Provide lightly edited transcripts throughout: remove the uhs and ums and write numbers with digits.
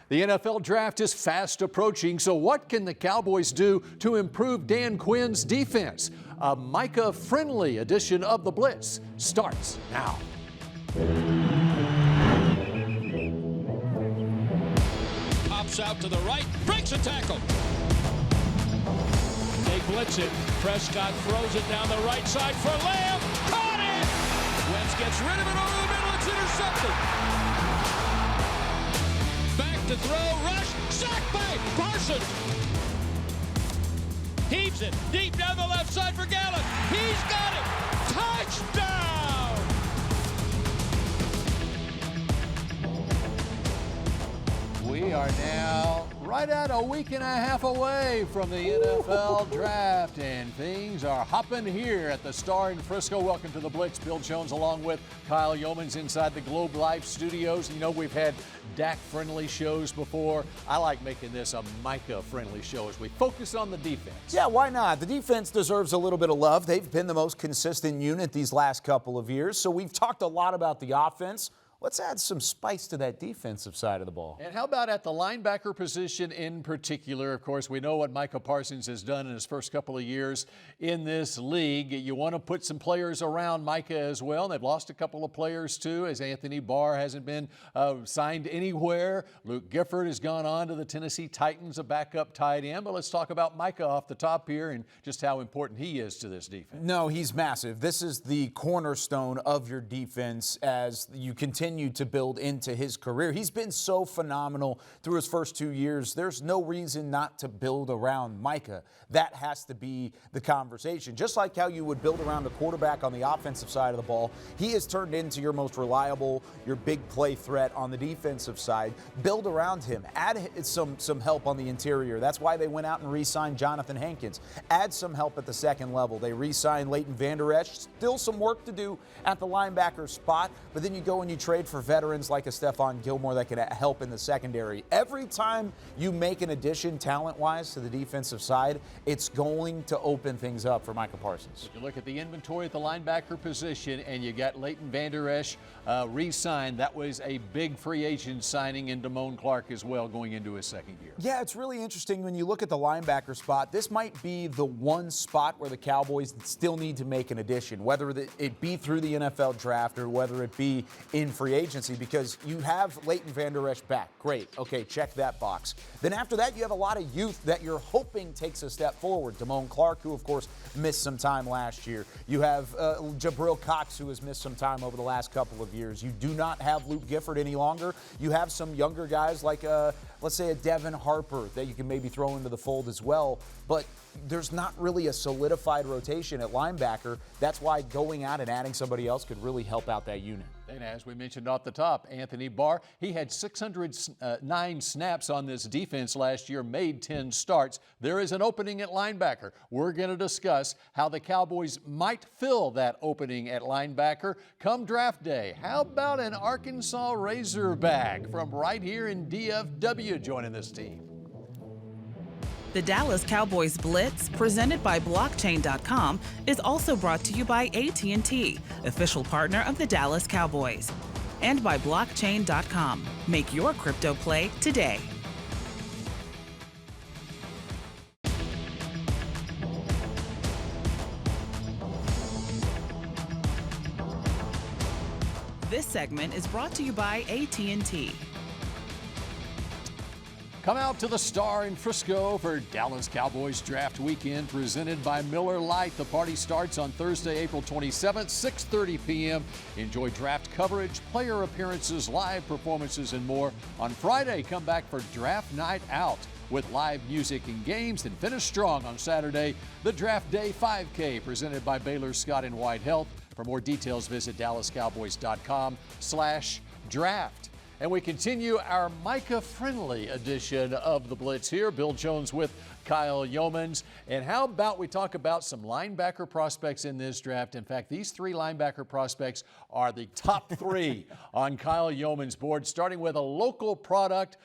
The NFL draft is fast approaching, so what can the Cowboys do to improve Dan Quinn's defense? A Micah-friendly edition of the Blitz starts now. Pops out to the right, breaks a tackle. They blitz it. Prescott throws it down the right side for Lamb. Caught it! Wentz gets rid of it over the middle. It's intercepted. Back to throw, rush, sacked by Parsons. Heaves it deep down the left side for Gallup. He's got it. Touchdown! We are now right at a week and a half away from the NFL draft, and things are hopping here at the Star in Frisco. Welcome to the Blitz. Bill Jones along with Kyle Youmans inside the Globe Life studios. You know, we've had Dak-friendly shows before. I like making this a Micah-friendly show as we focus on the defense. Yeah, why not? The defense deserves a little bit of love. They've been the most consistent unit these last couple of years, so we've talked a lot about the offense. Let's add some spice to that defensive side of the ball. And how about at the linebacker position in particular? Of course, we know what Micah Parsons has done in his first couple of years in this league. You want to put some players around Micah as well. They've lost a couple of players, too, as Anthony Barr hasn't been signed anywhere. Luke Gifford has gone on to the Tennessee Titans, a backup tight end. But let's talk about Micah off the top here and just how important he is to this defense. No, he's massive. This is the cornerstone of your defense as you continue to build into his career. He's been so phenomenal through his first 2 years. There's no reason not to build around Micah. That has to be the conversation. Just like how you would build around the quarterback on the offensive side of the ball, he has turned into your most reliable, your big play threat on the defensive side. Build around him. Add some help on the interior. That's why they went out and re-signed Jonathan Hankins. Add some help at the second level. They re-signed Leighton Vander Esch. Still some work to do at the linebacker spot, but then you go and you trade for veterans like a Stephon Gilmore that can help in the secondary. Every time you make an addition talent-wise to the defensive side, it's going to open things up for Micah Parsons. If you look at the inventory at the linebacker position and you got Leighton Vander Esch re-signed, that was a big free agent signing, in Damone Clark as well going into his second year. Yeah, it's really interesting when you look at the linebacker spot. This might be the one spot where the Cowboys still need to make an addition, whether it be through the NFL draft or whether it be in free agency, because you have Leighton Vander Esch back. Great. Okay, check that box. Then after that, you have a lot of youth that you're hoping takes a step forward. Damone Clark, who, of course, missed some time last year. You have Jabril Cox, who has missed some time over the last couple of years. You do not have Luke Gifford any longer. You have some younger guys like, let's say, a Devin Harper that you can maybe throw into the fold as well. But there's not really a solidified rotation at linebacker. That's why going out and adding somebody else could really help out that unit. And as we mentioned off the top, Anthony Barr, he had 609 snaps on this defense last year, made 10 starts. There is an opening at linebacker. We're going to discuss how the Cowboys might fill that opening at linebacker come draft day. How about an Arkansas Razorback from right here in DFW joining this team? The Dallas Cowboys Blitz, presented by Blockchain.com, is also brought to you by AT&T, official partner of the Dallas Cowboys, and by Blockchain.com. Make your crypto play today. This segment is brought to you by AT&T. Come out to the Star in Frisco for Dallas Cowboys Draft Weekend presented by Miller Lite. The party starts on Thursday, April 27th, 6:30 p.m. Enjoy draft coverage, player appearances, live performances, and more. On Friday, come back for Draft Night Out with live music and games, and finish strong on Saturday, the Draft Day 5K presented by Baylor Scott & White Health. For more details, visit dallascowboys.com/draft. And we continue our Micah-friendly edition of the Blitz here. Bill Jones with Kyle Youmans. And how about we talk about some linebacker prospects in this draft? In fact, these three linebacker prospects are the top three on Kyle Youmans' board, starting with a local product.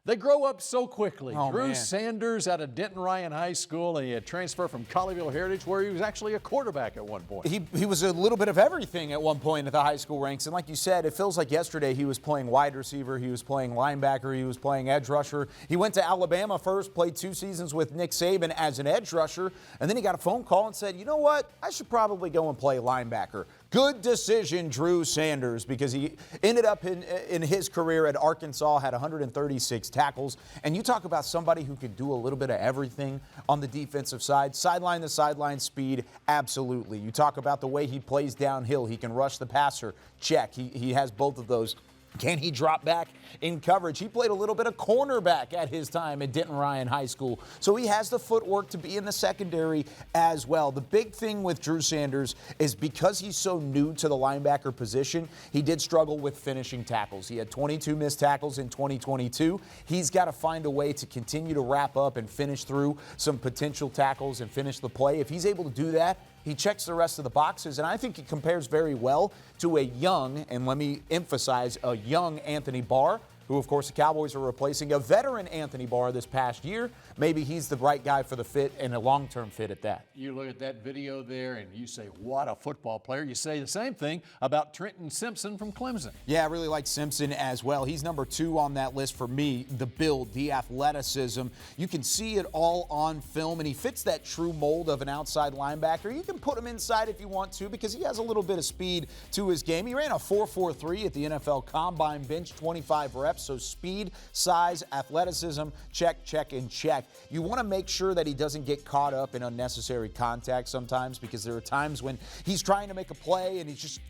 They grow up so quickly. Oh, Drew man. Sanders out of Denton Ryan High School, and he had transferred from Colleyville Heritage, where he was actually a quarterback at one point. He was a little bit of everything at one point at the high school ranks. And like you said, it feels like yesterday he was playing wide receiver, he was playing linebacker, he was playing edge rusher. He went to Alabama first, played 2 seasons with Nick Saban as an edge rusher, and then he got a phone call and said, you know what, I should probably go and play linebacker. Good decision, Drew Sanders, because he ended up in his career at Arkansas, had 136 tackles. And you talk about somebody who can do a little bit of everything on the defensive side. Sideline to sideline speed, absolutely. You talk about the way he plays downhill. He can rush the passer, check. He has both of those. Can he drop back in coverage? He played a little bit of cornerback at his time at Denton Ryan High School. So he has the footwork to be in the secondary as well. The big thing with Drew Sanders is because he's so new to the linebacker position, he did struggle with finishing tackles. He had 22 missed tackles in 2022. He's got to find a way to continue to wrap up and finish through some potential tackles and finish the play. If he's able to do that, he checks the rest of the boxes, and I think he compares very well to a young, and let me emphasize, a young Anthony Barr, who, of course, the Cowboys are replacing a veteran Anthony Barr this past year. Maybe he's the right guy for the fit and a long-term fit at that. You look at that video there and you say, what a football player. You say the same thing about Trenton Simpson from Clemson. Yeah, I really like Simpson as well. He's number 2 on that list for me. The build, the athleticism. You can see it all on film, and he fits that true mold of an outside linebacker. You can put him inside if you want to because he has a little bit of speed to his game. He ran a 4.43 at the NFL Combine, bench 25 reps. So speed, size, athleticism, check, check, and check. You want to make sure that he doesn't get caught up in unnecessary contact sometimes, because there are times when he's trying to make a play and he's just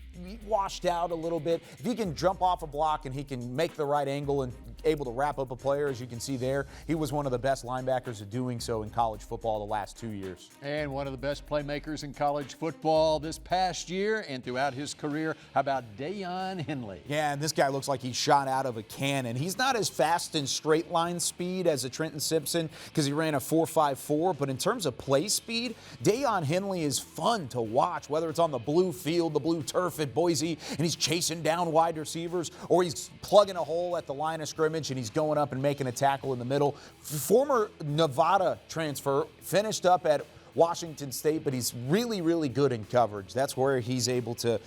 washed out a little bit. If he can jump off a block and he can make the right angle and able to wrap up a player, as you can see there, he was one of the best linebackers at doing so in college football the last 2 years. And one of the best playmakers in college football this past year and throughout his career. How about Deion Henley? Yeah, and this guy looks like he's shot out of a cannon. He's not as fast in straight line speed as a Trenton Simpson because he ran a 4.54, but in terms of play speed, Deion Henley is fun to watch, whether it's on the blue field, the blue turf at Boise, and he's chasing down wide receivers, or he's plugging a hole at the line of scrimmage and he's going up and making a tackle in the middle. Former Nevada transfer, finished up at Washington State, but he's really, really good in coverage. That's where he's able to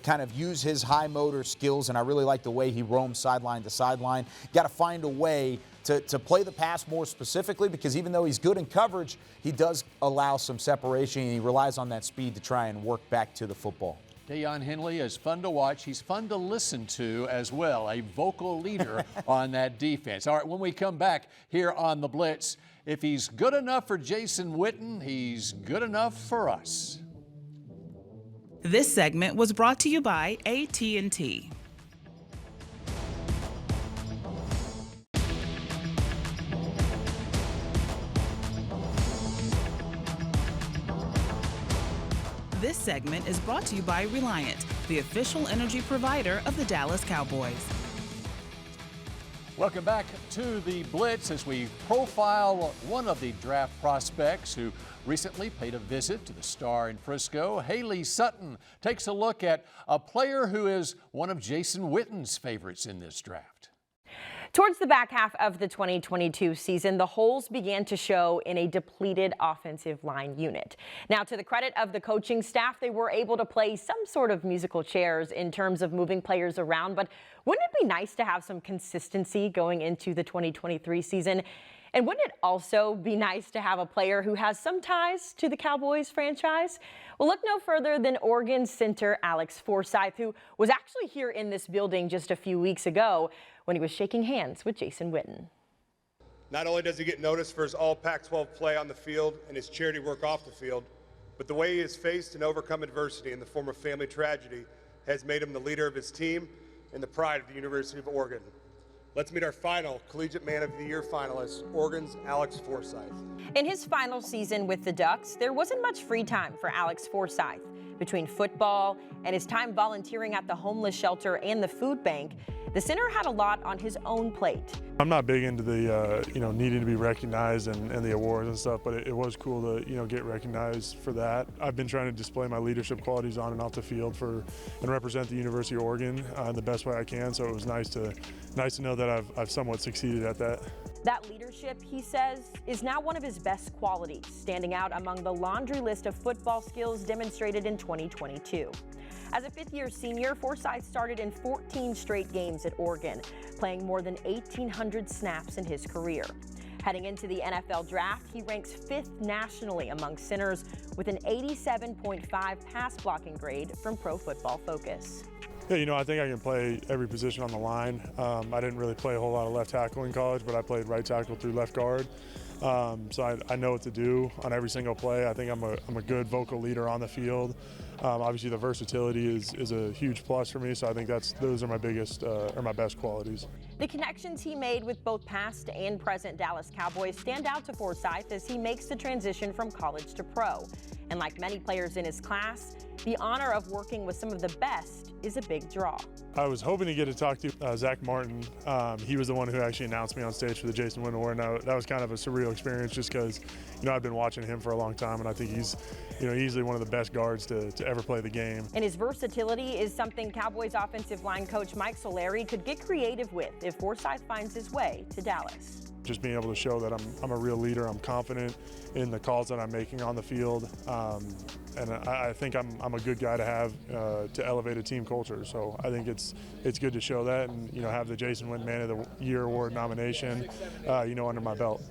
kind of use his high motor skills, and I really like the way he roams sideline to sideline. Got to find a way to play the pass more specifically, because even though he's good in coverage, he does allow some separation, and he relies on that speed to try and work back to the football. Deion Henley is fun to watch. He's fun to listen to as well, a vocal leader on that defense. All right, when we come back here on the Blitz, if he's good enough for Jason Witten, he's good enough for us. This segment was brought to you by AT&T. This segment is brought to you by Reliant, the official energy provider of the Dallas Cowboys. Welcome back to the Blitz as we profile one of the draft prospects who recently paid a visit to the Star in Frisco. Haley Sutton takes a look at a player who is one of Jason Witten's favorites in this draft. Towards the back half of the 2022 season, the holes began to show in a depleted offensive line unit. Now, to the credit of the coaching staff, they were able to play some sort of musical chairs in terms of moving players around, but wouldn't it be nice to have some consistency going into the 2023 season? And wouldn't it also be nice to have a player who has some ties to the Cowboys franchise? Well, look no further than Oregon center Alex Forsyth, who was actually here in this building just a few weeks ago when he was shaking hands with Jason Witten. Not only does he get noticed for his all Pac-12 play on the field and his charity work off the field, but the way he has faced and overcome adversity in the form of family tragedy has made him the leader of his team and the pride of the University of Oregon. Let's meet our final Collegiate Man of the Year finalist, Oregon's Alex Forsyth. In his final season with the Ducks, there wasn't much free time for Alex Forsyth. Between football and his time volunteering at the homeless shelter and the food bank, the center had a lot on his own plate. I'm not big into the needing to be recognized and the awards and stuff, but it was cool to get recognized for that. I've been trying to display my leadership qualities on and off the field and represent the University of Oregon in the best way I can. So it was nice to know that I've somewhat succeeded at that. That leadership, he says, is now one of his best qualities, standing out among the laundry list of football skills demonstrated in 2022. As a fifth-year senior, Forsythe started in 14 straight games at Oregon, playing more than 1,800 snaps in his career. Heading into the NFL draft, he ranks 5th nationally among centers with an 87.5 pass blocking grade from Pro Football Focus. Yeah, I think I can play every position on the line. I didn't really play a whole lot of left tackle in college, but I played right tackle through left guard. So I know what to do on every single play. I think I'm a good vocal leader on the field. Obviously, the versatility is a huge plus for me, so I think those are my biggest or my best qualities. The connections he made with both past and present Dallas Cowboys stand out to Forsythe as he makes the transition from college to pro. And like many players in his class, the honor of working with some of the best is a big draw. I was hoping to get to talk to Zach Martin. He was the one who actually announced me on stage for the Jason Witten Award. Now, that was kind of a surreal experience just because, I've been watching him for a long time, and I think he's, easily one of the best guards to ever play the game. And his versatility is something Cowboys offensive line coach Mike Solari could get creative with if Forsythe finds his way to Dallas. Just being able to show that I'm a real leader, I'm confident in the calls that I'm making on the field, and I think I'm a good guy to have to elevate a team culture. So I think it's good to show that and have the Jason Witten Man of the Year award nomination under my belt.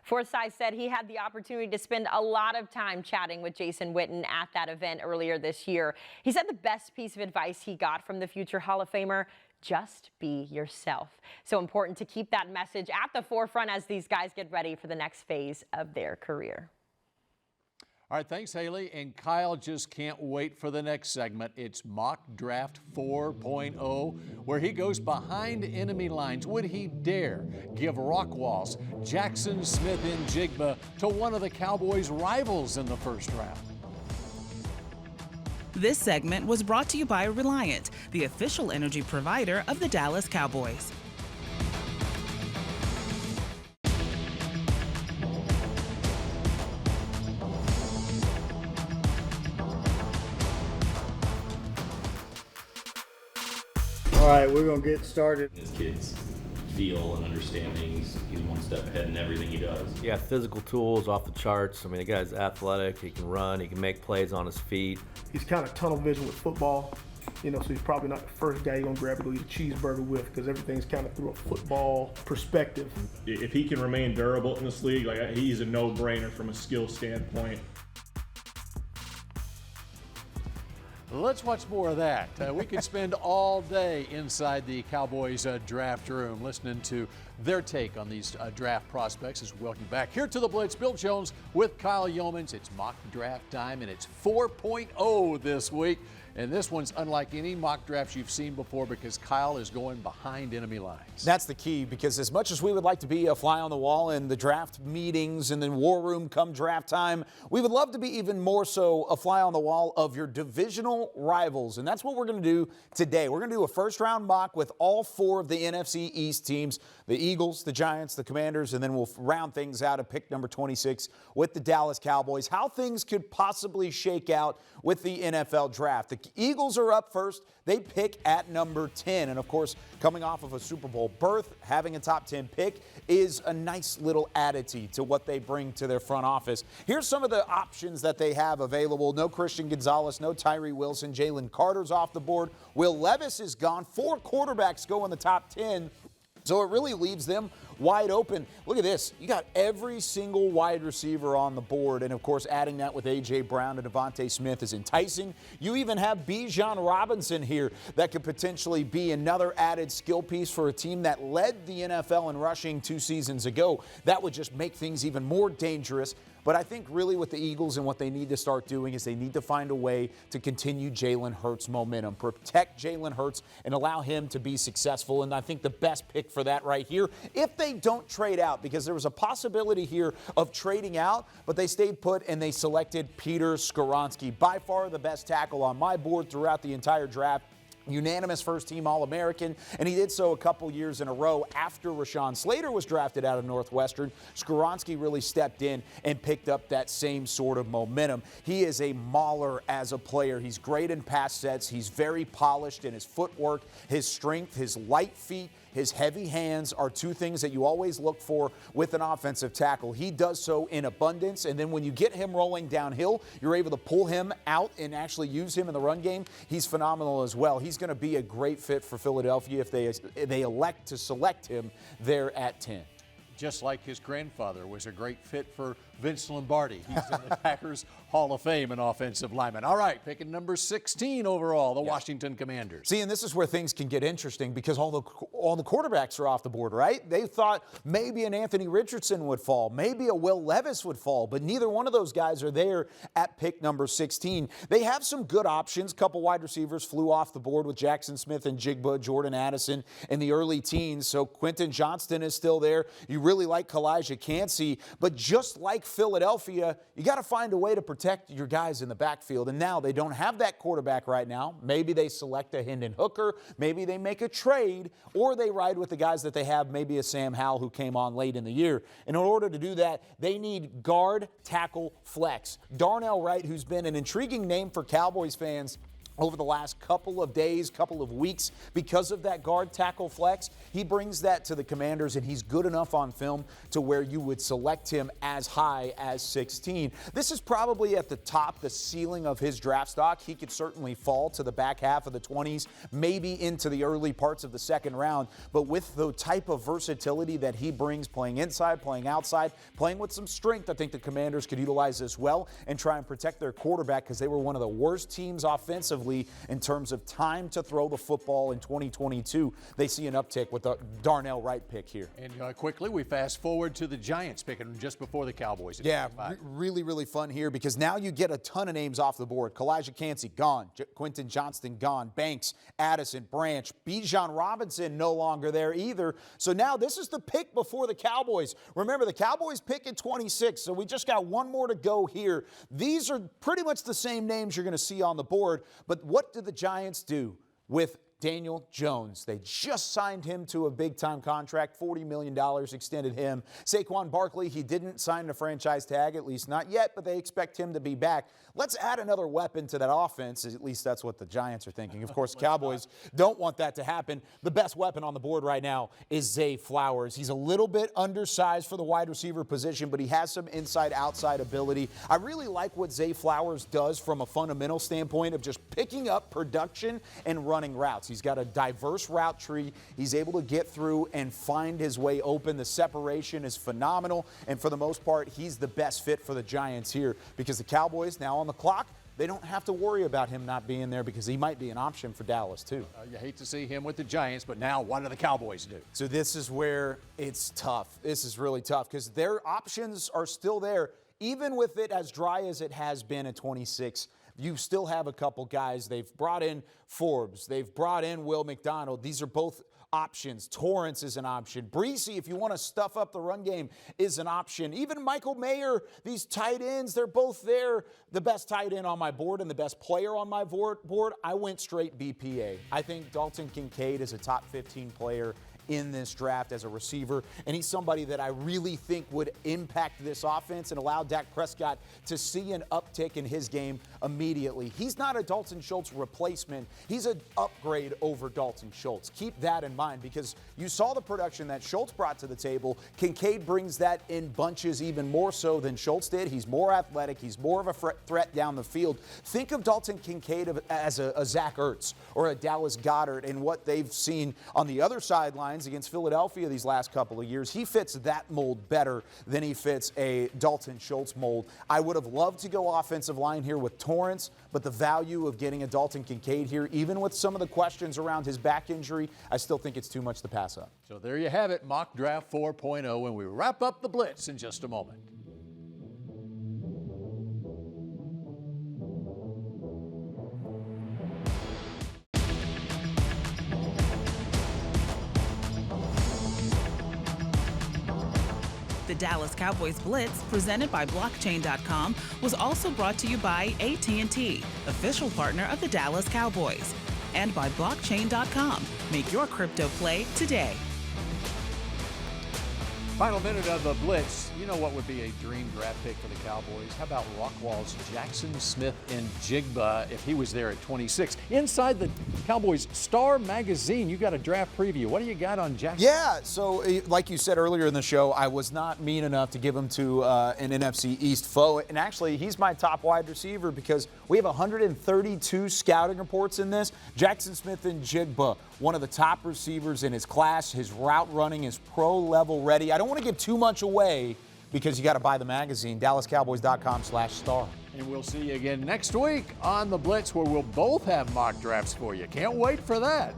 Forsythe said he had the opportunity to spend a lot of time chatting with Jason Witten at that event earlier this year. He said the best piece of advice he got from the future Hall of Famer: just be yourself. So important to keep that message at the forefront as these guys get ready for the next phase of their career. All right, thanks, Haley. And Kyle just can't wait for the next segment. It's Mock Draft 4.0, where he goes behind enemy lines. Would he dare give rock walls, Jackson Smith and Jigba to one of the Cowboys' rivals in the first round? This segment was brought to you by Reliant, the official energy provider of the Dallas Cowboys. All right, we're going to get started. His kids feel and understanding he's one step ahead in everything he does. Yeah, physical tools off the charts. I mean, the guy's athletic, he can run, he can make plays on his feet. He's kind of tunnel vision with football, so he's probably not the first guy you're going to grab to go eat a cheeseburger with because everything's kind of through a football perspective. If he can remain durable in this league, he's a no-brainer from a skill standpoint. Let's watch more of that. We could spend all day inside the Cowboys draft room listening to their take on these draft prospects. As we welcome back here to the Blitz, Bill Jones with Kyle Youmans. It's mock draft time, and it's 4.0 this week. And this one's unlike any mock drafts you've seen before because Kyle is going behind enemy lines. That's the key, because as much as we would like to be a fly on the wall in the draft meetings and then war room come draft time, we would love to be even more so a fly on the wall of your divisional rivals. And that's what we're going to do today. We're going to do a first-round mock with all 4 of the NFC East teams, the Eagles, the Giants, the Commanders, and then we'll round things out at pick number 26 with the Dallas Cowboys, how things could possibly shake out with the NFL draft. The Eagles are up first. They pick at number 10. And, of course, coming off of a Super Bowl berth, having a top 10 pick is a nice little additive to what they bring to their front office. Here's some of the options that they have available. No Christian Gonzalez, no Tyree Wilson. Jalen Carter's off the board. Will Levis is gone. 4 quarterbacks go in the top 10. So it really leaves them wide open. Look at this. You got every single wide receiver on the board. And, of course, adding that with A.J. Brown and Devontae Smith is enticing. You even have Bijan Robinson here that could potentially be another added skill piece for a team that led the NFL in rushing 2 seasons ago. That would just make things even more dangerous. But I think really with the Eagles and what they need to start doing is they need to find a way to continue Jalen Hurts' momentum, protect Jalen Hurts, and allow him to be successful. And I think the best pick for that right here, if they don't trade out, because there was a possibility here of trading out, but they stayed put and they selected Peter Skoronski, by far the best tackle on my board throughout the entire draft. Unanimous first-team All-American, and he did so a couple years in a row after Rashawn Slater was drafted out of Northwestern. Skoronski really stepped in and picked up that same sort of momentum. He is a mauler as a player. He's great in pass sets. He's very polished in his footwork, his strength, his light feet. His heavy hands are two things that you always look for with an offensive tackle. He does so in abundance, and then when you get him rolling downhill, you're able to pull him out and actually use him in the run game. He's phenomenal as well. He's going to be a great fit for Philadelphia if they elect to select him there at 10. Just like his grandfather was a great fit for Vince Lombardi. He's in the Packers Hall of Fame, an offensive lineman. All right, picking number 16 overall, the Washington Commanders. See, and this is where things can get interesting because all the quarterbacks are off the board, right? They thought maybe an Anthony Richardson would fall, maybe a Will Levis would fall, but neither one of those guys are there at pick number 16. They have some good options. A couple wide receivers flew off the board with Jackson Smith and Jigba, Jordan Addison in the early teens, so Quentin Johnston is still there. You really like Kalijah Cansey, but just like Philadelphia, you got to find a way to protect your guys in the backfield. And now they don't have that quarterback right now. Maybe they select a Hendon Hooker. Maybe they make a trade, or they ride with the guys that they have, maybe a Sam Howell who came on late in the year. And in order to do that, they need guard, tackle, flex. Darnell Wright, who's been an intriguing name for Cowboys fans over the last couple of days, couple of weeks, because of that guard tackle flex. He brings that to the Commanders, and he's good enough on film to where you would select him as high as 16. This is probably at the top, the ceiling of his draft stock. He could certainly fall to the back half of the 20s, maybe into the early parts of the second round. But with the type of versatility that he brings, playing inside, playing outside, playing with some strength, I think the Commanders could utilize this well and try and protect their quarterback, because they were one of the worst teams offensively in terms of time to throw the football in 2022. They see an uptick with the Darnell Wright pick here. And quickly, we fast forward to the Giants picking just before the Cowboys. Yeah, really, really fun here, because now you get a ton of names off the board. Kalijah Cansey, gone. Quentin Johnston, gone. Banks, Addison, Branch. Bijan Robinson, no longer there either. So now this is the pick before the Cowboys. Remember, the Cowboys pick at 26, so we just got one more to go here. These are pretty much the same names you're going to see on the board, but what did the Giants do with Daniel Jones? They just signed him to a big-time contract, $40 million, extended him. Saquon Barkley, he didn't sign the franchise tag, at least not yet, but they expect him to be back. Let's add another weapon to that offense. At least that's what the Giants are thinking. Of course, the Cowboys don't want that to happen. The best weapon on the board right now is Zay Flowers. He's a little bit undersized for the wide receiver position, but he has some inside-outside ability. I really like what Zay Flowers does from a fundamental standpoint of just picking up production and running routes. He's got a diverse route tree. He's able to get through and find his way open. The separation is phenomenal, and for the most part, he's the best fit for the Giants here, because the Cowboys now on the clock, they don't have to worry about him not being there, because he might be an option for Dallas too. You hate to see him with the Giants, but now what do the Cowboys do? So this is where it's tough. This is really tough, because their options are still there. Even with it as dry as it has been at 26, you still have a couple guys. They've brought in Forbes. They've brought in Will McDonald. These are both options. Torrance is an option. Breesy, if you want to stuff up the run game, is an option. Even Michael Mayer, these tight ends, they're both there. The best tight end on my board and the best player on my board, I went straight BPA. I think Dalton Kincaid is a top 15 player in this draft as a receiver, and he's somebody that I really think would impact this offense and allow Dak Prescott to see an uptick in his game immediately. He's not a Dalton Schultz replacement. He's an upgrade over Dalton Schultz. Keep that in mind, because you saw the production that Schultz brought to the table. Kincaid brings that in bunches even more so than Schultz did. He's more athletic. He's more of a threat down the field. Think of Dalton Kincaid as a Zach Ertz or a Dallas Goedert and what they've seen on the other sidelines against Philadelphia these last couple of years. He fits that mold better than he fits a Dalton Schultz mold. I would have loved to go offensive line here with Torrance, but the value of getting a Dalton Kincaid here, even with some of the questions around his back injury, I still think it's too much to pass up. So there you have it, Mock Draft 4.0, and we wrap up the Blitz in just a moment. Dallas Cowboys Blitz, presented by Blockchain.com, was also brought to you by AT&T, official partner of the Dallas Cowboys, and by Blockchain.com. Make your crypto play today. Final minute of the Blitz. You know what would be a dream draft pick for the Cowboys? How about Rockwall's Jackson Smith and Jigba if he was there at 26? Inside the Cowboys Star Magazine, you got a draft preview. What do you got on Jackson? Yeah, so like you said earlier in the show, I was not mean enough to give him to an NFC East foe. And actually, he's my top wide receiver because we have 132 scouting reports in this. Jackson Smith and Jigba, one of the top receivers in his class. His route running is pro-level ready. I don't want to give too much away because you got to buy the magazine, DallasCowboys.com/star. And we'll see you again next week on the Blitz, where we'll both have mock drafts for you. Can't wait for that.